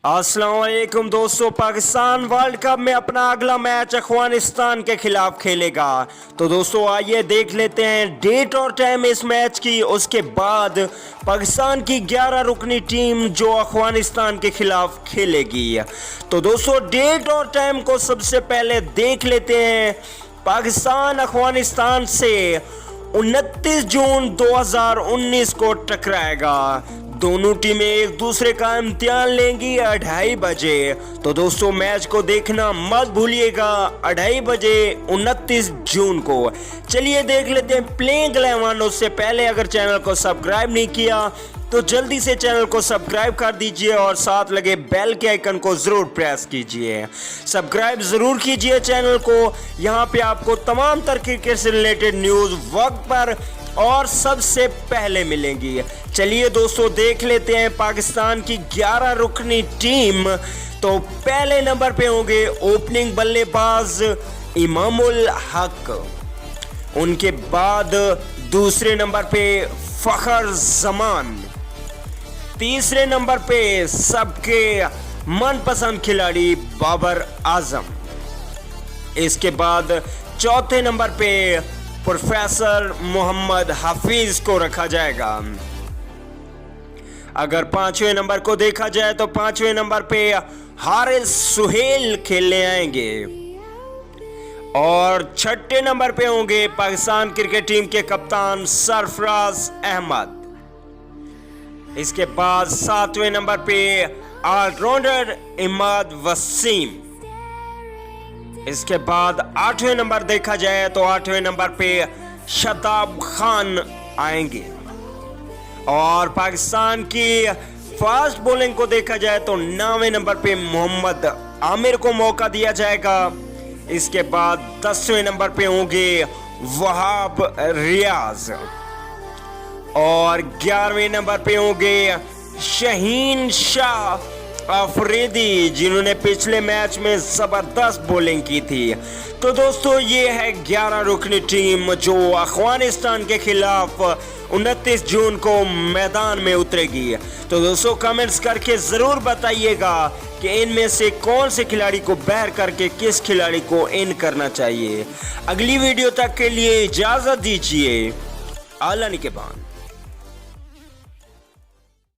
अस्सलाम वालेकुम दोस्तों। पाकिस्तान वर्ल्ड कप में अपना अगला मैच अफगानिस्तान के खिलाफ खेलेगा। तो दोस्तों आइए देख लेते हैं डेट और टाइम इस मैच की। उसके बाद पाकिस्तान की 11 रुकनी टीम जो अफगानिस्तान के खिलाफ खेलेगी। तो दोस्तों डेट और टाइम को सबसे पहले देख लेते हैं। पाकिस्तान अफगानिस्तान से 29 जून 2019 को टकराएगा। दोनों टीमें एक दूसरे का इम्तिहान लेंगी 2:30 बजे। तो दोस्तों मैच को देखना मत भूलिएगा 2:30 बजे 29 जून को। चलिए देख लेते हैं प्लेइंग 11। उससे पहले अगर चैनल को सब्सक्राइब नहीं किया तो जल्दी से चैनल को सब्सक्राइब कर दीजिए और साथ लगे बेल के आइकन को जरूर प्रेस कीजिए। सब्सक्राइब जरूर कीजिए चैनल को। यहाँ पे आपको तमाम तरह क्रिकेट से रिलेटेड न्यूज़ वक्त पर और सबसे पहले मिलेंगी। चलिए दोस्तों देख लेते हैं पाकिस्तान की 11 रुकनी टीम। तो पहले नंबर पे होंगे ओपनिंग बल्लेबाज इमामुल हक। उनके बाद दूसरे नंबर पे फखर जमान। तीसरे नंबर पे सबके मनपसंद खिलाड़ी बाबर आजम। इसके बाद चौथे नंबर पे प्रोफेसर मोहम्मद हफीज को रखा जाएगा। अगर पांचवें नंबर को देखा जाए तो पांचवें नंबर पे हारिस सुहेल खेलने आएंगे। और छठे नंबर पे होंगे पाकिस्तान क्रिकेट टीम के कप्तान सरफराज अहमद। इसके बाद सातवें नंबर पे ऑलराउंडर इमाद वसीम। इसके बाद आठवें नंबर देखा जाए तो आठवें नंबर पे शताब खान आएंगे। और पाकिस्तान की फास्ट बॉलिंग को देखा जाए तो 9वें नंबर पे मोहम्मद आमिर को मौका दिया जाएगा। इसके बाद 10वें नंबर पे होंगे वहाब रियाज। और 11वें नंबर पे होंगे शहीन शाह अफरीदी, जिन्होंने पिछले मैच में जबरदस्त बॉलिंग की थी। तो दोस्तों ये है 11 रुकनी टीम जो अफगानिस्तान के खिलाफ 29 जून को मैदान में उतरेगी। तो दोस्तों कमेंट्स करके ज़रूर बताइएगा कि इनमें से कौन से खिलाड़ी को बैर करके किस खिलाड़ी को इन करना चाहिए। अगली वीडियो तक के लिए इजाज़त दीजिए। आला निगहबान।